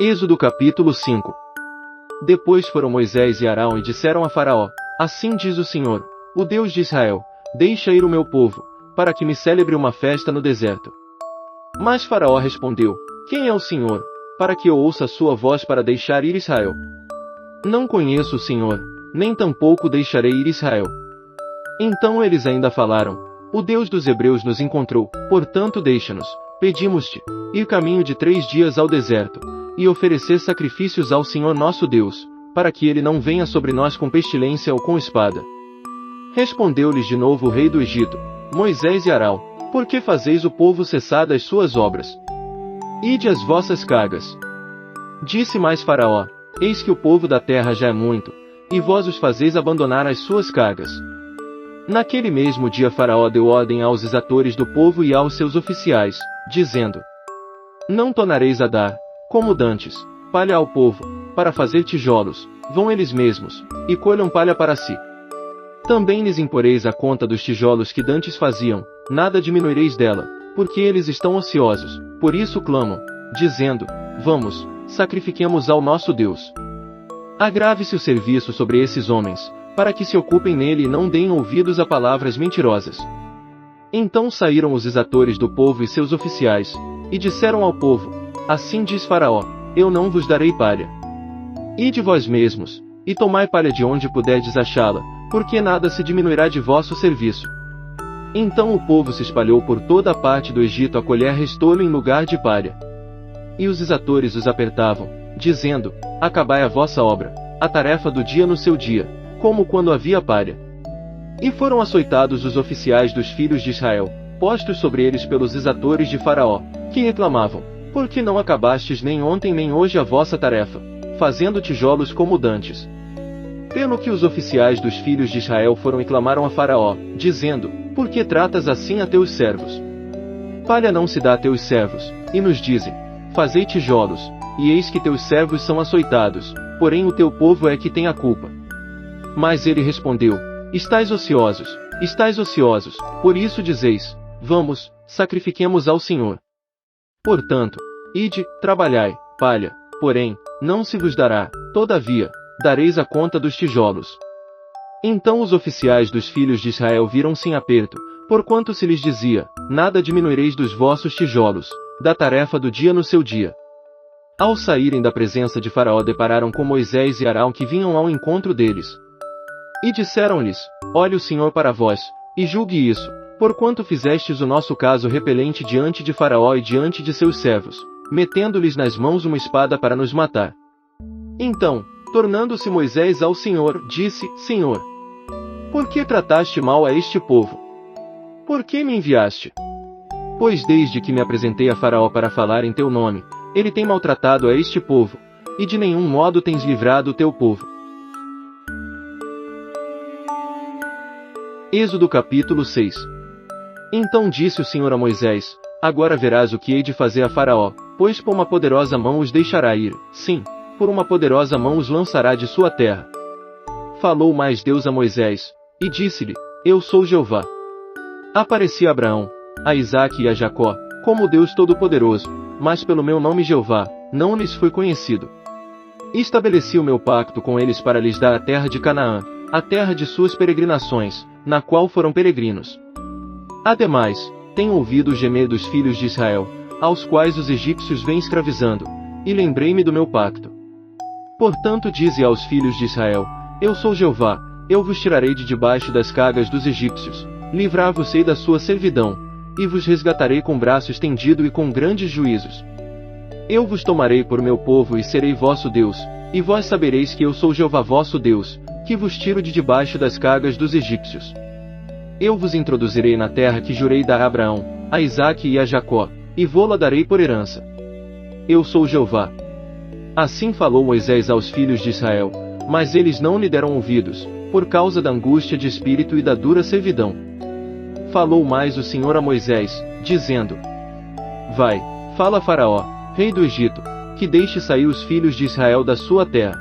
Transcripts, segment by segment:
Êxodo capítulo 5. Depois foram Moisés e Arão e disseram a Faraó: Assim diz o Senhor, o Deus de Israel, deixa ir o meu povo, para que me celebre uma festa no deserto. Mas Faraó respondeu: Quem é o Senhor, para que eu ouça a sua voz para deixar ir Israel? Não conheço o Senhor, nem tampouco deixarei ir Israel. Então eles ainda falaram: O Deus dos Hebreus nos encontrou, portanto deixa-nos, pedimos-te, ir caminho de 3 dias ao deserto, e oferecer sacrifícios ao Senhor nosso Deus, para que ele não venha sobre nós com pestilência ou com espada. Respondeu-lhes de novo o rei do Egito: Moisés e Arão, por que fazeis o povo cessar das suas obras? Ide às vossas cargas. Disse mais Faraó: Eis que o povo da terra já é muito, e vós os fazeis abandonar as suas cargas. Naquele mesmo dia Faraó deu ordem aos exatores do povo e aos seus oficiais, dizendo: Não tornareis a dar, como dantes, palha ao povo, para fazer tijolos, vão eles mesmos, e colham palha para si. Também lhes imporeis a conta dos tijolos que dantes faziam, nada diminuireis dela, porque eles estão ociosos, por isso clamam, dizendo: Vamos, sacrifiquemos ao nosso Deus. Agrave-se o serviço sobre esses homens, para que se ocupem nele e não deem ouvidos a palavras mentirosas. Então saíram os exatores do povo e seus oficiais, e disseram ao povo: Assim diz Faraó: Eu não vos darei palha. Ide vós mesmos, e tomai palha de onde puderdes achá-la, porque nada se diminuirá de vosso serviço. Então o povo se espalhou por toda a parte do Egito a colher restolho em lugar de palha. E os exatores os apertavam, dizendo: Acabai a vossa obra, a tarefa do dia no seu dia, como quando havia palha. E foram açoitados os oficiais dos filhos de Israel, postos sobre eles pelos exatores de Faraó, que reclamavam: Por que não acabastes nem ontem nem hoje a vossa tarefa, fazendo tijolos como dantes? Pelo que os oficiais dos filhos de Israel foram e clamaram a Faraó, dizendo: Por que tratas assim a teus servos? Palha não se dá a teus servos, e nos dizem: Fazei tijolos, e eis que teus servos são açoitados, porém o teu povo é que tem a culpa. Mas ele respondeu: Estais ociosos, por isso dizeis: Vamos, sacrifiquemos ao Senhor. Portanto, ide, trabalhai, palha, porém, não se vos dará, todavia, dareis a conta dos tijolos. Então os oficiais dos filhos de Israel viram-se em aperto, porquanto se lhes dizia: Nada diminuireis dos vossos tijolos, da tarefa do dia no seu dia. Ao saírem da presença de Faraó depararam com Moisés e Arão que vinham ao encontro deles. E disseram-lhes: Olhe o Senhor para vós, e julgue isso, porquanto fizestes o nosso caso repelente diante de Faraó e diante de seus servos, metendo-lhes nas mãos uma espada para nos matar. Então, tornando-se Moisés ao Senhor, disse: Senhor, por que trataste mal a este povo? Por que me enviaste? Pois desde que me apresentei a Faraó para falar em teu nome, ele tem maltratado a este povo, e de nenhum modo tens livrado o teu povo. Êxodo capítulo 6. Então disse o Senhor a Moisés: Agora verás o que hei de fazer a Faraó, pois por uma poderosa mão os deixará ir, sim, por uma poderosa mão os lançará de sua terra. Falou mais Deus a Moisés, e disse-lhe: Eu sou Jeová. Apareci a Abraão, a Isaque e a Jacó, como Deus Todo-Poderoso, mas pelo meu nome Jeová, não lhes fui conhecido. Estabeleci o meu pacto com eles para lhes dar a terra de Canaã, a terra de suas peregrinações, na qual foram peregrinos. Ademais, tenho ouvido o gemer dos filhos de Israel, aos quais os egípcios vêm escravizando, e lembrei-me do meu pacto. Portanto dize aos filhos de Israel: Eu sou Jeová, eu vos tirarei de debaixo das cargas dos egípcios, livrar-vos-ei da sua servidão, e vos resgatarei com braço estendido e com grandes juízos. Eu vos tomarei por meu povo e serei vosso Deus, e vós sabereis que eu sou Jeová vosso Deus, que vos tiro de debaixo das cargas dos egípcios. Eu vos introduzirei na terra que jurei dar a Abraão, a Isaque e a Jacó, e vô-la darei por herança. Eu sou Jeová. Assim falou Moisés aos filhos de Israel, mas eles não lhe deram ouvidos, por causa da angústia de espírito e da dura servidão. Falou mais o Senhor a Moisés, dizendo: Vai, fala a Faraó, rei do Egito, que deixe sair os filhos de Israel da sua terra.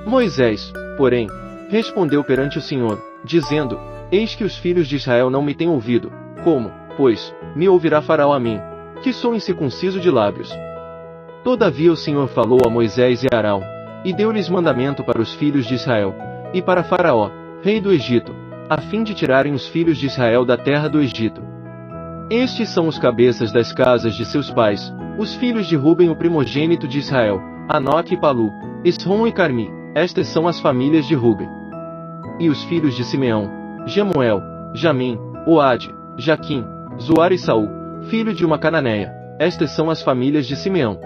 Moisés, porém, respondeu perante o Senhor, dizendo: Eis que os filhos de Israel não me têm ouvido. Como, pois, me ouvirá Faraó a mim, que sou incircunciso de lábios? Todavia o Senhor falou a Moisés e a Arão, e deu-lhes mandamento para os filhos de Israel, e para Faraó, rei do Egito, a fim de tirarem os filhos de Israel da terra do Egito. Estes são os cabeças das casas de seus pais, os filhos de Ruben o primogênito de Israel, Anoque e Palu, Esrom e Carmi, estas são as famílias de Ruben. E os filhos de Simeão, Jemuel, Jamim, Oade, Jaquim, Zoar e Saul, filho de uma cananeia, estas são as famílias de Simeão.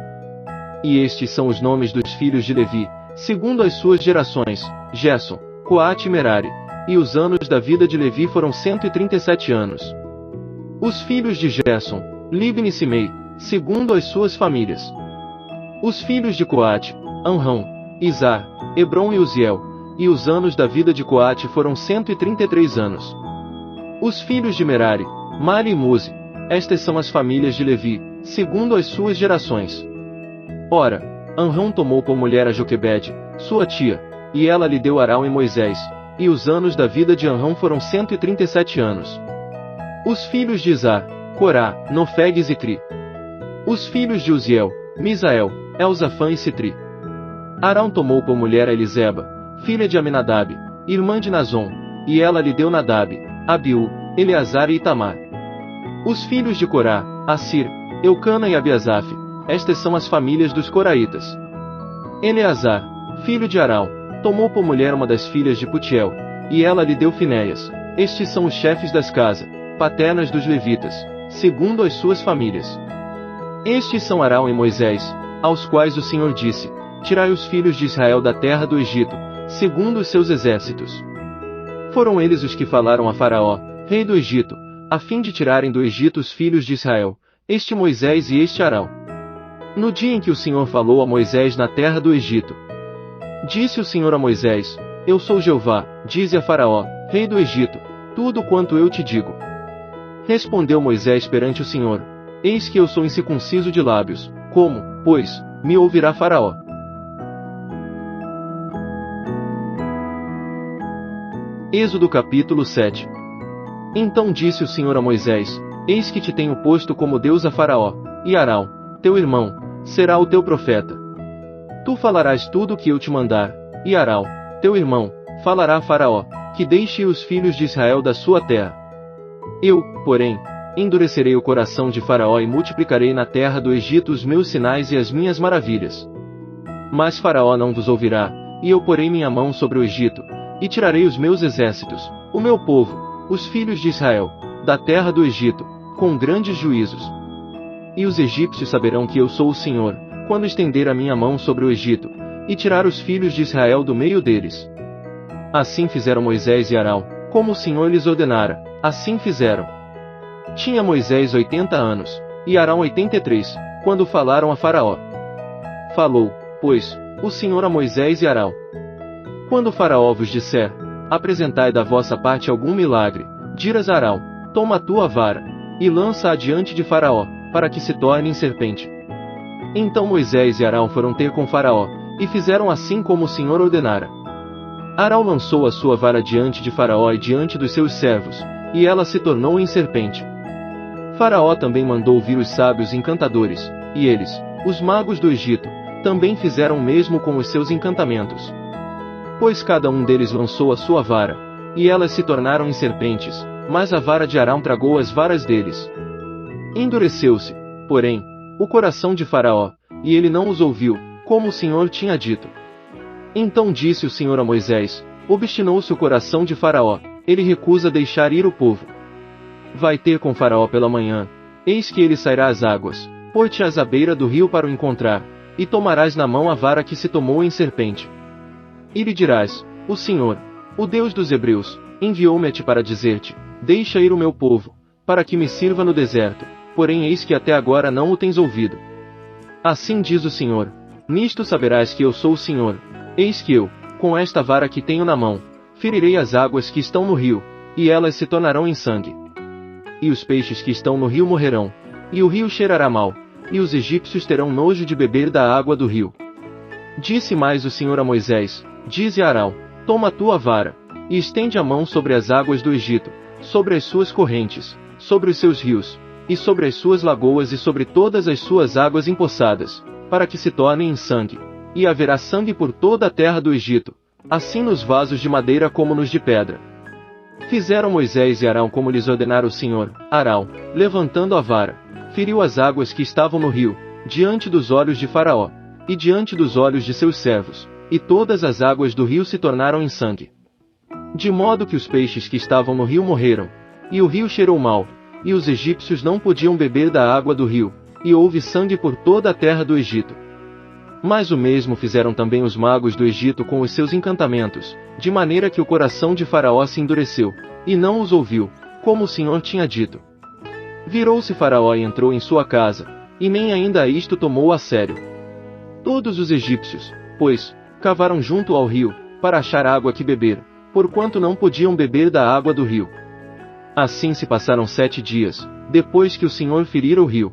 E estes são os nomes dos filhos de Levi, segundo as suas gerações, Gerson, Coate e Merari, e os anos da vida de Levi foram 137 anos. Os filhos de Gerson, Libni e Simei, segundo as suas famílias. Os filhos de Coate, Amrão, Izar, Hebron e Uziel, e os anos da vida de Coate foram 133 anos. Os filhos de Merari, Mali e Muzi, estas são as famílias de Levi, segundo as suas gerações. Ora, Amrão tomou por mulher a Joquebede, sua tia, e ela lhe deu Arão e Moisés, e os anos da vida de Amrão foram 137 anos. Os filhos de Izar, Corá, Nofeg e Zicri. Os filhos de Uziel, Misael, Elzafã e Citri. Arão tomou por mulher a Eliseba, filha de Aminadab, irmã de Nazon, e ela lhe deu Nadab, Abiú, Eleazar e Itamar. Os filhos de Corá, Assir, Eucana e Abiasaf, estas são as famílias dos coraitas. Eleazar, filho de Arão, tomou por mulher uma das filhas de Putiel, e ela lhe deu Finéias. Estes são os chefes das casas, paternas dos levitas, segundo as suas famílias. Estes são Arão e Moisés, aos quais o Senhor disse: Tirai os filhos de Israel da terra do Egito, segundo os seus exércitos. Foram eles os que falaram a Faraó, rei do Egito, a fim de tirarem do Egito os filhos de Israel, este Moisés e este Arão. No dia em que o Senhor falou a Moisés na terra do Egito, disse o Senhor a Moisés: Eu sou Jeová, dize a Faraó, rei do Egito, tudo quanto eu te digo. Respondeu Moisés perante o Senhor: Eis que eu sou incircunciso de lábios, como, pois, me ouvirá Faraó? Êxodo capítulo 7. Então disse o Senhor a Moisés: Eis que te tenho posto como Deus a Faraó, e Arão, teu irmão, será o teu profeta. Tu falarás tudo o que eu te mandar, e Arão, teu irmão, falará a Faraó, que deixe os filhos de Israel da sua terra. Eu, porém, endurecerei o coração de Faraó e multiplicarei na terra do Egito os meus sinais e as minhas maravilhas. Mas Faraó não vos ouvirá, e eu porei minha mão sobre o Egito, e tirarei os meus exércitos, o meu povo, os filhos de Israel, da terra do Egito, com grandes juízos. E os egípcios saberão que eu sou o Senhor, quando estender a minha mão sobre o Egito, e tirar os filhos de Israel do meio deles. Assim fizeram Moisés e Arão, como o Senhor lhes ordenara, assim fizeram. Tinha Moisés 80 anos, e Arão 83, quando falaram a Faraó. Falou, pois, o Senhor a Moisés e Arão: Quando Faraó vos disser: Apresentai da vossa parte algum milagre, dirás a Arão: Toma a tua vara, e lança-a diante de Faraó, para que se torne em serpente. Então Moisés e Arão foram ter com Faraó, e fizeram assim como o Senhor ordenara. Arão lançou a sua vara diante de Faraó e diante dos seus servos, e ela se tornou em serpente. Faraó também mandou vir os sábios encantadores, e eles, os magos do Egito, também fizeram o mesmo com os seus encantamentos. Pois cada um deles lançou a sua vara, e elas se tornaram em serpentes, mas a vara de Arão tragou as varas deles. Endureceu-se, porém, o coração de Faraó, e ele não os ouviu, como o Senhor tinha dito. Então disse o Senhor a Moisés: Obstinou-se o coração de Faraó, ele recusa deixar ir o povo. Vai ter com Faraó pela manhã, eis que ele sairá às águas, pôr-te-ás à beira do rio para o encontrar, e tomarás na mão a vara que se tomou em serpente. E lhe dirás: O Senhor, o Deus dos Hebreus, enviou-me a ti para dizer-te: Deixa ir o meu povo, para que me sirva no deserto, porém eis que até agora não o tens ouvido. Assim diz o Senhor: Nisto saberás que eu sou o Senhor, eis que eu, com esta vara que tenho na mão, ferirei as águas que estão no rio, e elas se tornarão em sangue. E os peixes que estão no rio morrerão, e o rio cheirará mal, e os egípcios terão nojo de beber da água do rio. Disse mais o Senhor a Moisés: Dize a Arão: Toma a tua vara, e estende a mão sobre as águas do Egito, sobre as suas correntes, sobre os seus rios, e sobre as suas lagoas e sobre todas as suas águas empoçadas, para que se tornem em sangue. E haverá sangue por toda a terra do Egito, assim nos vasos de madeira como nos de pedra. Fizeram Moisés e Arão como lhes ordenara o Senhor. Arão, levantando a vara, feriu as águas que estavam no rio, diante dos olhos de Faraó, e diante dos olhos de seus servos, e todas as águas do rio se tornaram em sangue. De modo que os peixes que estavam no rio morreram, e o rio cheirou mal, e os egípcios não podiam beber da água do rio, e houve sangue por toda a terra do Egito. Mas o mesmo fizeram também os magos do Egito com os seus encantamentos, de maneira que o coração de Faraó se endureceu, e não os ouviu, como o Senhor tinha dito. Virou-se Faraó e entrou em sua casa, e nem ainda isto tomou a sério. Todos os egípcios, pois, cavaram junto ao rio, para achar água que beber, porquanto não podiam beber da água do rio. Assim se passaram 7 dias, depois que o Senhor ferira o rio.